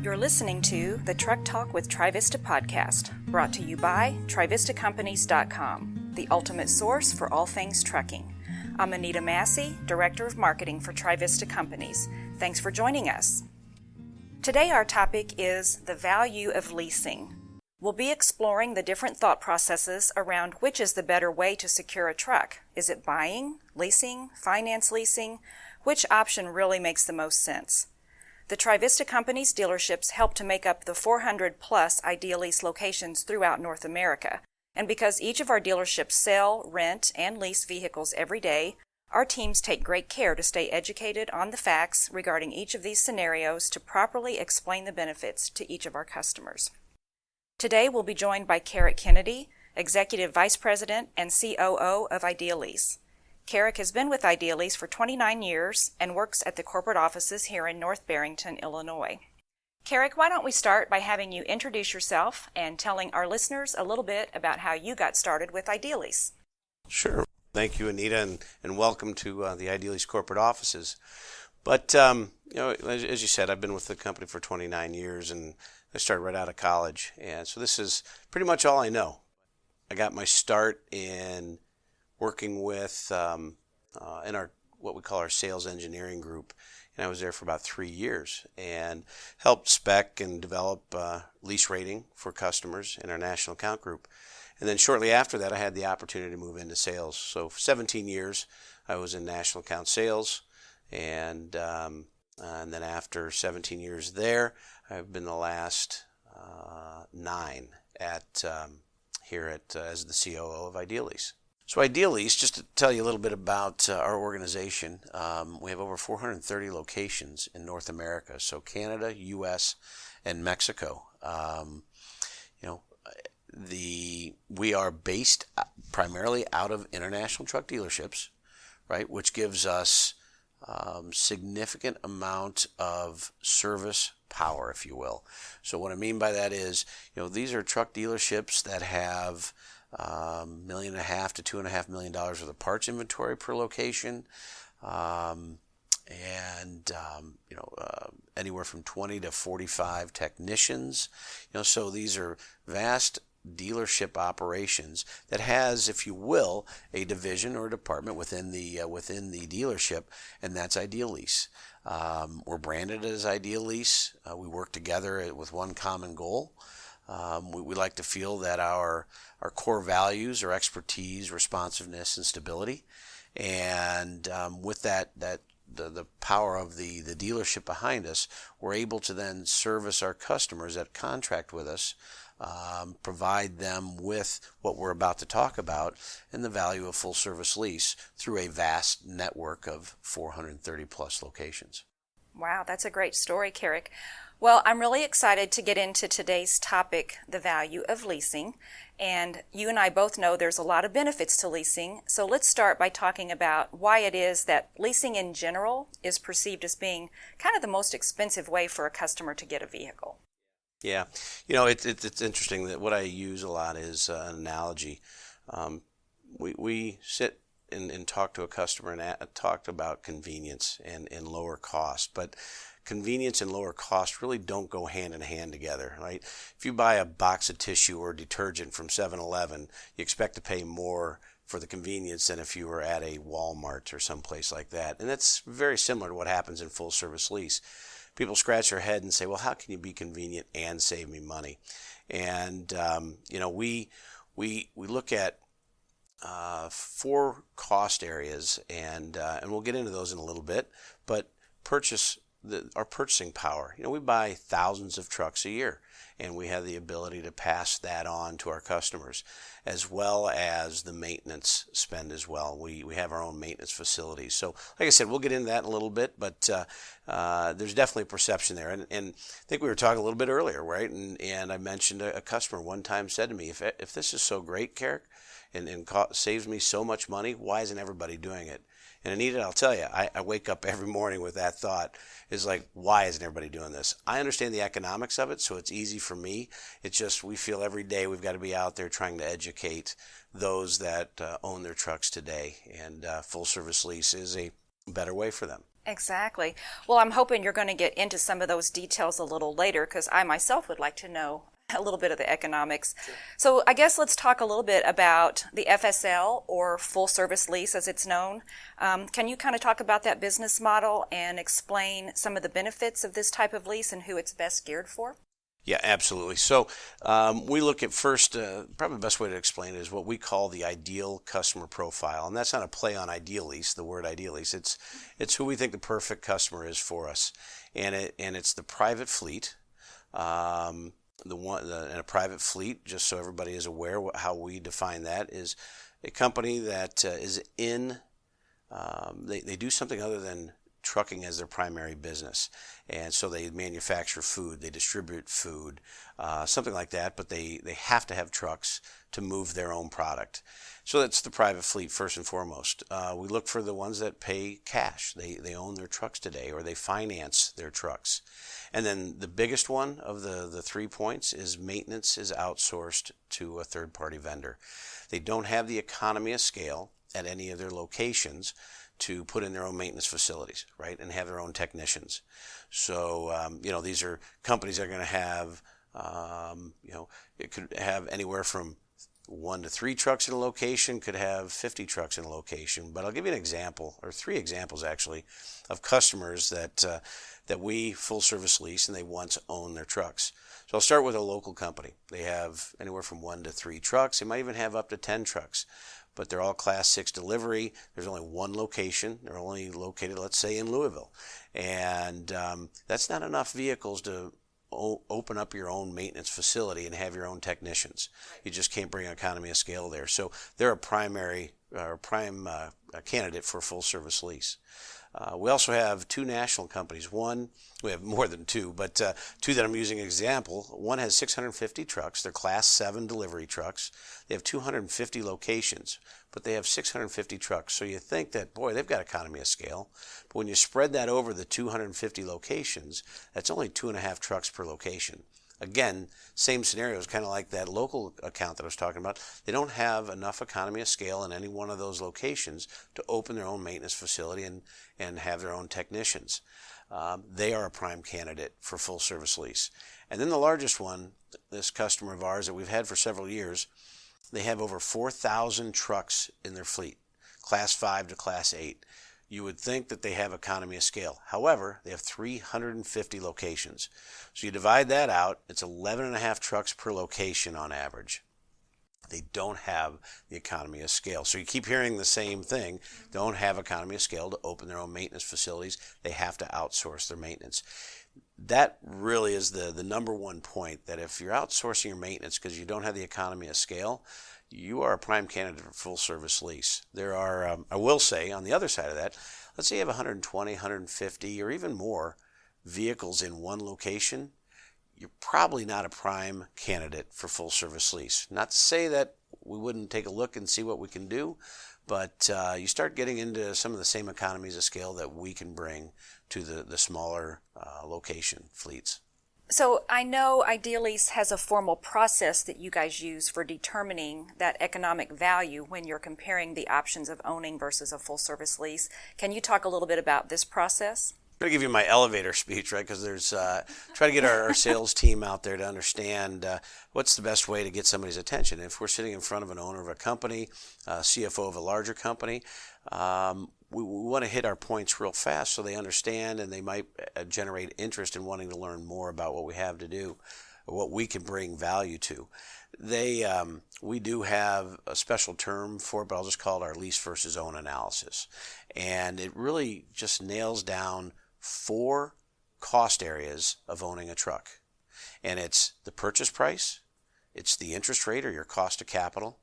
You're listening to the Truck Talk with Trivista podcast, brought to you by TrivistaCompanies.com, the ultimate source for all things trucking. I'm Anita Massey, Director of Marketing for Trivista Companies. Thanks for joining us. Today our topic is the value of leasing. We'll be exploring the different thought processes around which is the better way to secure a truck. Is it buying, leasing, finance leasing? Which option really makes the most sense? The Trivista Companies dealerships help to make up the 400 plus Idealease locations throughout North America. And because each of our dealerships sell, rent, and lease vehicles every day, our teams take great care to stay educated on the facts regarding each of these scenarios to properly explain the benefits to each of our customers. Today we'll be joined by Keric Kennedy, Executive Vice President and COO of Idealease. Keric has been with Idealease for 29 years and works at the corporate offices here in North Barrington, Illinois. Keric, why don't we start by having you introduce yourself and telling our listeners a little bit about how you got started with Idealease. Sure. Thank you, Anita, and welcome to the Idealease corporate offices. But, as you said, I've been with the company for 29 years, and I started right out of college. And so this is pretty much all I know. I got my start in working with in our what we call our sales engineering group, and I was there for about 3 years and helped spec and develop lease rating for customers in our national account group. And then shortly after that, I had the opportunity to move into sales. So for 17 years, I was in national account sales, and then after 17 years there, I've been the last 9 at here at as the COO of Idealease. So Idealease, just to tell you a little bit about our organization, we have over 430 locations in North America, so Canada, U.S., and Mexico. We are based primarily out of international truck dealerships, right, which gives us significant amount of service power, if you will. So what I mean by that is, these are truck dealerships that have $1.5 million to $2.5 million worth of parts inventory per location, anywhere from 20 to 45 technicians. So these are vast dealership operations that has, if you will, a division or a department within the dealership, and that's Idealease. We're branded as Idealease. We work together with one common goal. We like to feel that our core values are expertise, responsiveness, and stability. And with the power of the dealership behind us, we're able to then service our customers that contract with us, provide them with what we're about to talk about and the value of full service lease through a vast network of 430 plus locations. Wow, that's a great story, Keric. Well, I'm really excited to get into today's topic, the value of leasing. And you and I both know there's a lot of benefits to leasing. So let's start by talking about why it is that leasing in general is perceived as being kind of the most expensive way for a customer to get a vehicle. Yeah, it's interesting that what I use a lot is an analogy. We sit and talk to a customer and talked about convenience and lower cost, but convenience and lower cost really don't go hand in hand together, right? If you buy a box of tissue or detergent from 7-Eleven, you expect to pay more for the convenience than if you were at a Walmart or someplace like that. And that's very similar to what happens in full service lease. People scratch their head and say, well, how can you be convenient and save me money? And, we look at 4 cost areas, and we'll get into those in a little bit, but our purchasing power. We buy thousands of trucks a year, and we have the ability to pass that on to our customers, as well as the maintenance spend as well. We have our own maintenance facilities. So, like I said, we'll get into that in a little bit, but there's definitely a perception there. And I think we were talking a little bit earlier, right? And I mentioned a customer one time said to me, if this is so great, Keric, and saves me so much money, why isn't everybody doing it? And Anita, I'll tell you, I wake up every morning with that thought. Is like, why isn't everybody doing this? I understand the economics of it, so it's easy for me. It's just we feel every day we've got to be out there trying to educate those that own their trucks today. And full service lease is a better way for them. Exactly. Well, I'm hoping you're going to get into some of those details a little later because I myself would like to know a little bit of the economics. Sure. So I guess let's talk a little bit about the FSL, or full service lease as it's known. Can you kind of talk about that business model and explain some of the benefits of this type of lease and who it's best geared for? Yeah, absolutely. So we look at first, probably the best way to explain it is what we call the ideal customer profile. And that's not a play on Idealease, the word Idealease. It's who we think the perfect customer is for us. And it's the private fleet. And a private fleet, just so everybody is aware how we define that, is a company that is in, they do something other than trucking as their primary business. And so they manufacture food, they distribute food, something like that, but they have to have trucks to move their own product. So that's the private fleet first and foremost. We look for the ones that pay cash. They own their trucks today, or they finance their trucks. And then the biggest one of the 3 points is maintenance is outsourced to a third-party vendor. They don't have the economy of scale at any of their locations to put in their own maintenance facilities, right, and have their own technicians. So, these are companies that are going to have, it could have anywhere from 1 to 3 trucks in a location, could have 50 trucks in a location. But I'll give you an example, or 3 examples actually, of customers that we full service lease and they once owned their trucks. So I'll start with a local company. They have anywhere from 1 to 3 trucks. They might even have up to 10 trucks. But they're all Class 6 delivery. There's only one location. They're only located, let's say, in Louisville. And that's not enough vehicles to open up your own maintenance facility and have your own technicians. You just can't bring economy of scale there. So they're a prime candidate for a full service lease. We also have 2 national companies. One, we have more than 2, but 2 that I'm using as an example. One has 650 trucks. They're Class 7 delivery trucks. They have 250 locations, but they have 650 trucks. So you think that, boy, they've got economy of scale. But when you spread that over the 250 locations, that's only 2.5 trucks per location. Again, same scenarios, kind of like that local account that I was talking about. They don't have enough economy of scale in any one of those locations to open their own maintenance facility and have their own technicians. They are a prime candidate for full service lease. And then the largest one, this customer of ours that we've had for several years, they have over 4,000 trucks in their fleet, Class 5 to Class 8. You would think that they have economy of scale. However, they have 350 locations. So you divide that out, it's 11.5 trucks per location on average. They don't have the economy of scale. So you keep hearing the same thing. Don't have economy of scale to open their own maintenance facilities. They have to outsource their maintenance. That really is the number one point, that if you're outsourcing your maintenance because you don't have the economy of scale, you are a prime candidate for full service lease. There are, I will say, on the other side of that, let's say you have 120, 150, or even more vehicles in one location, you're probably not a prime candidate for full service lease. Not to say that we wouldn't take a look and see what we can do, but you start getting into some of the same economies of scale that we can bring to the smaller location fleets. So I know Idealease has a formal process that you guys use for determining that economic value when you're comparing the options of owning versus a full service lease. Can you talk a little bit about this process? I'm going to give you my elevator speech, right? Because there's try to get our sales team out there to understand what's the best way to get somebody's attention. If we're sitting in front of an owner of a company, CFO of a larger company, we want to hit our points real fast so they understand, and they might generate interest in wanting to learn more about what we have to do, or what we can bring value to. We do have a special term for it, but I'll just call it our lease versus own analysis. And it really just nails down 4 cost areas of owning a truck. And it's the purchase price, it's the interest rate or your cost of capital,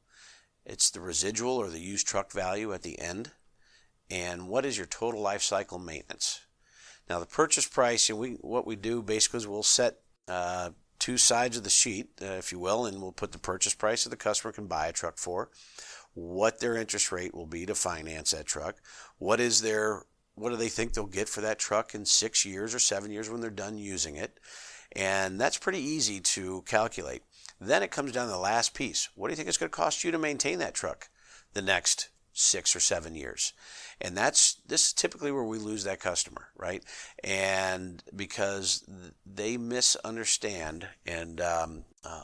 it's the residual or the used truck value at the end, and what is your total life cycle maintenance. Now the purchase price, what we do basically is we'll set 2 sides of the sheet, if you will, and we'll put the purchase price that the customer can buy a truck for, what their interest rate will be to finance that truck, what do they think they'll get for that truck in 6 years or 7 years when they're done using it. And that's pretty easy to calculate. Then it comes down to the last piece. What do you think it's going to cost you to maintain that truck the next 6 or 7 years. And this is typically where we lose that customer, right? And because they misunderstand and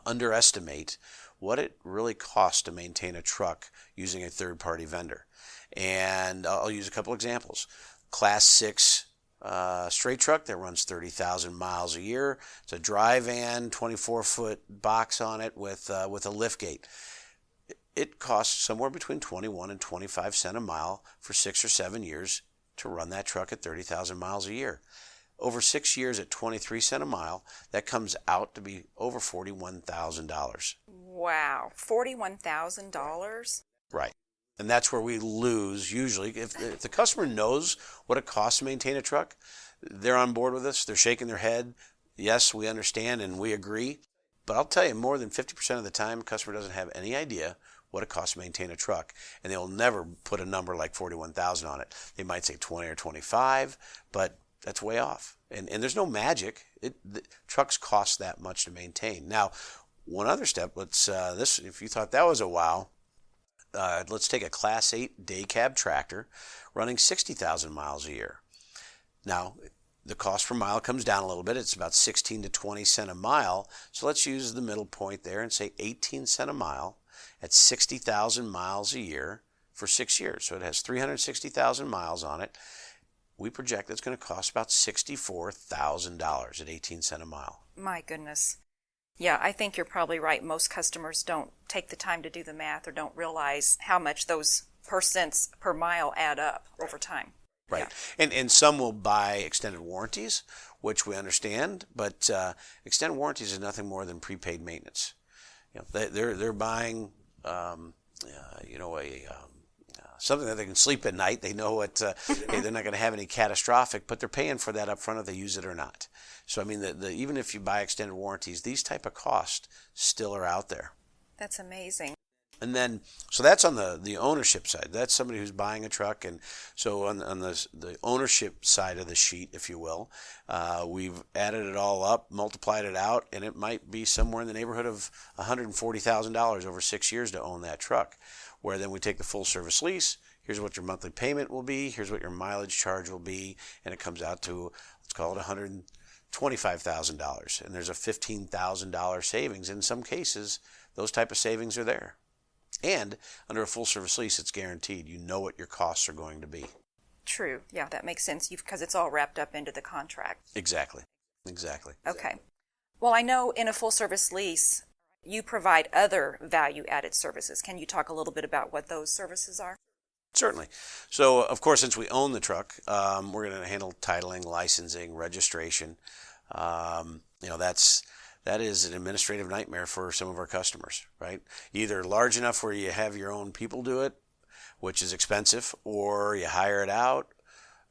underestimate what it really costs to maintain a truck using a third-party vendor. And I'll use a couple examples. Class 6 straight truck that runs 30,000 miles a year. It's a dry van, 24-foot box on it with a lift gate. It costs somewhere between 21 and 25 cents a mile for 6 or 7 years to run that truck at 30,000 miles a year. Over 6 years at 23 cents a mile, that comes out to be over $41,000. Wow, $41,000? Right. And that's where we lose usually. If the customer knows what it costs to maintain a truck, they're on board with us. They're shaking their head. Yes, we understand and we agree. But I'll tell you, more than 50% of the time, a customer doesn't have any idea what it costs to maintain a truck. And they'll never put a number like 41,000 on it. They might say 20 or 25, but that's way off. And there's no magic. Trucks cost that much to maintain. Now, one other step, if you thought that was a wow, let's take a Class 8 day cab tractor running 60,000 miles a year. Now, the cost per mile comes down a little bit. It's about 16 to 20 cents a mile. So let's use the middle point there and say 18 cents a mile at 60,000 miles a year for 6 years. So it has 360,000 miles on it. We project it's going to cost about $64,000 at 18 cents a mile. My goodness. Yeah, I think you're probably right. Most customers don't take the time to do the math or don't realize how much those cents per mile add up over time. Right. Yeah. And some will buy extended warranties, which we understand, but extended warranties is nothing more than prepaid maintenance. You know, they're buying something that they can sleep at night. They know hey, they're not going to have any catastrophic, but they're paying for that up front if they use it or not. So I mean, even if you buy extended warranties, these type of costs still are out there. That's amazing. And then, so that's on the ownership side. That's somebody who's buying a truck. And so on the ownership side of the sheet, if you will, we've added it all up, multiplied it out, and it might be somewhere in the neighborhood of $140,000 over 6 years to own that truck. Where then we take the full service lease. Here's what your monthly payment will be. Here's what your mileage charge will be. And it comes out to, let's call it $125,000. And there's a $15,000 savings. In some cases, those type of savings are there. And under a full service lease, it's guaranteed. You know what your costs are going to be. True. Yeah, that makes sense because it's all wrapped up into the contract. Exactly. Okay. Well, I know in a full service lease, you provide other value-added services. Can you talk a little bit about what those services are? Certainly. So, of course, since we own the truck, we're going to handle titling, licensing, registration. That is an administrative nightmare for some of our customers, right? Either large enough where you have your own people do it, which is expensive, or you hire it out,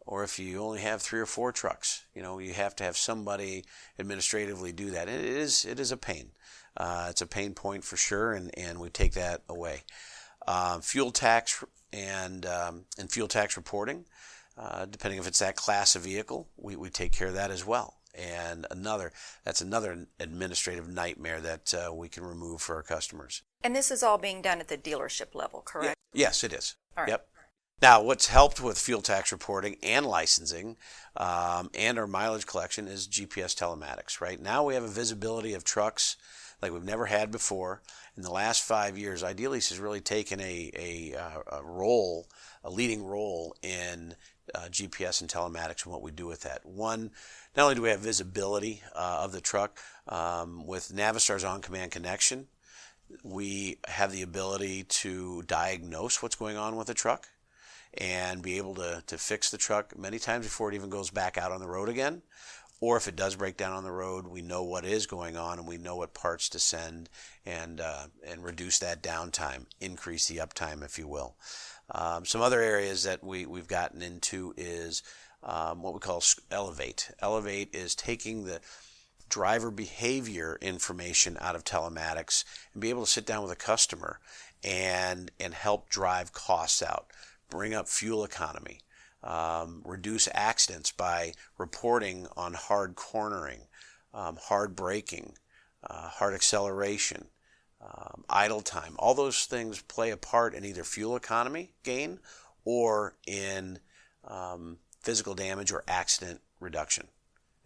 or if you only have 3 or 4 trucks, you have to have somebody administratively do that. And it is a pain. It's a pain point for sure, and we take that away. Fuel tax and fuel tax reporting, depending if it's that class of vehicle, we take care of that as well. And that's another administrative nightmare that we can remove for our customers. And this is all being done at the dealership level, correct? Yes, it is. All right. Yep. Now, what's helped with fuel tax reporting and licensing and our mileage collection is GPS telematics, right? Now we have a visibility of trucks like we've never had before. In the last 5 years, Idealease has really taken a leading role in GPS and telematics and what we do with that. One, not only do we have visibility of the truck, with Navistar's on-command connection, we have the ability to diagnose what's going on with the truck and be able to fix the truck many times before it even goes back out on the road again. Or if it does break down on the road, we know what is going on and we know what parts to send and reduce that downtime, increase the uptime, if you will. Some other areas that we've gotten into is what we call Elevate. Elevate is taking the driver behavior information out of telematics and be able to sit down with a customer and help drive costs out, bring up fuel economy, reduce accidents by reporting on hard cornering, hard braking, hard acceleration, idle time. All those things play a part in either fuel economy gain or in physical damage or accident reduction.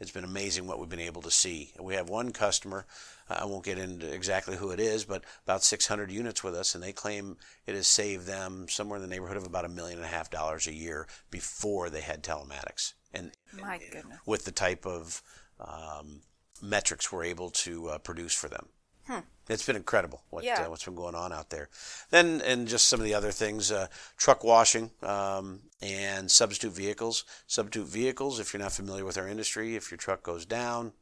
It's been amazing what we've been able to see. We have one customer, I won't get into exactly who it is, but about 600 units with us, and they claim it has saved them somewhere in the neighborhood of about $1.5 million a year before they had telematics. And my goodness, with the type of metrics we're able to produce for them. It's been incredible what's been going on out there. Then, and just some of the other things, truck washing and substitute vehicles. Substitute vehicles, if you're not familiar with our industry, if your truck goes down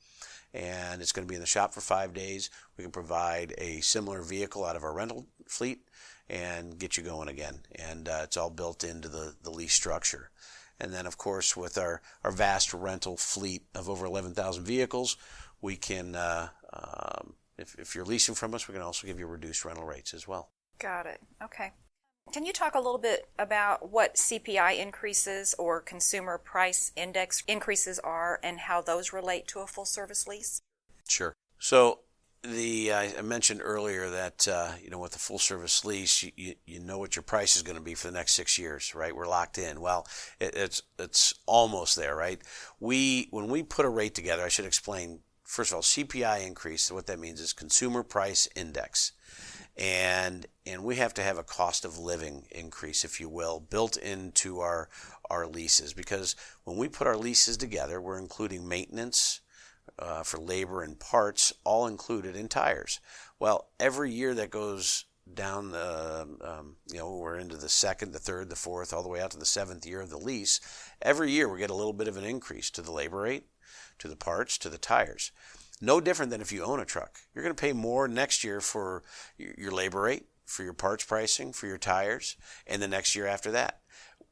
and it's going to be in the shop for 5 days, we can provide a similar vehicle out of our rental fleet and get you going again. And it's all built into the lease structure. And then, of course, with our vast rental fleet of over 11,000 vehicles, we can... If you're leasing from us, we can also give you reduced rental rates as well. Got it. Okay. Can you talk a little bit about what CPI increases or consumer price index increases are and how those relate to a full-service lease? Sure. So I mentioned earlier that with a full-service lease, you know what your price is going to be for the next 6 years, right? We're locked in. Well, it's almost there, right? When we put a rate together, I should explain. First of all, CPI increase, what that means is consumer price index. And we have to have a cost of living increase, if you will, built into our leases. Because when we put our leases together, we're including maintenance for labor and parts, all included in tires. Well, every year that goes down, we're into the second, the third, the fourth, all the way out to the 7th year of the lease. Every year we get a little bit of an increase to the labor rate, to the parts, to the tires. No different than if you own a truck. You're going to pay more next year for your labor rate, for your parts pricing, for your tires, and the next year after that.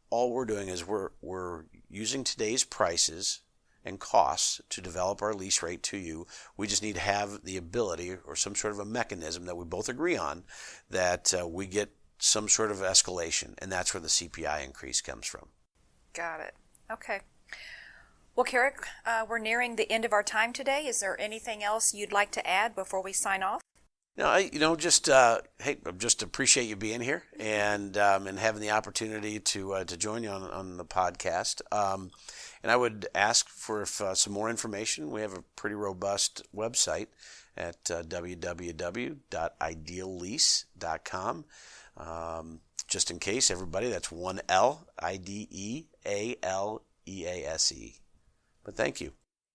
All we're doing is we're using today's prices and costs to develop our lease rate to you. We just need to have the ability or some sort of a mechanism that we both agree on that we get some sort of escalation, and that's where the CPI increase comes from. Got it. Okay. Well, Keric, we're nearing the end of our time today. Is there anything else you'd like to add before we sign off? No, just appreciate you being here and having the opportunity to join you on the podcast. And I would ask for some more information. We have a pretty robust website at www.idealease.com. Just in case, everybody, that's 1L, IDEALEASE. But thank you.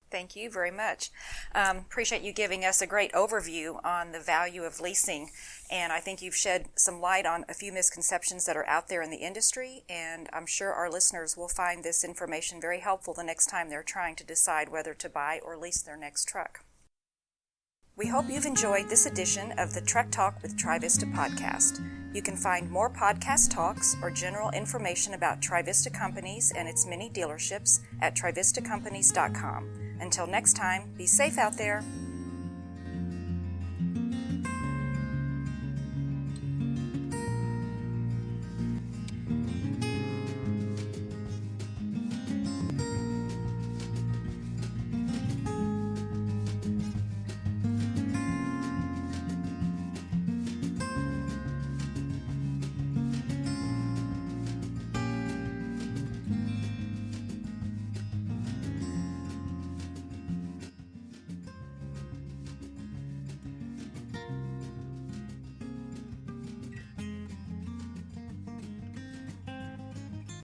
Thank you very much. Appreciate you giving us a great overview on the value of leasing. And I think you've shed some light on a few misconceptions that are out there in the industry. And I'm sure our listeners will find this information very helpful the next time they're trying to decide whether to buy or lease their next truck. We hope you've enjoyed this edition of the Truck Talk with TriVista podcast. You can find more podcast talks or general information about TriVista Companies and its many dealerships at trivistacompanies.com. Until next time, be safe out there.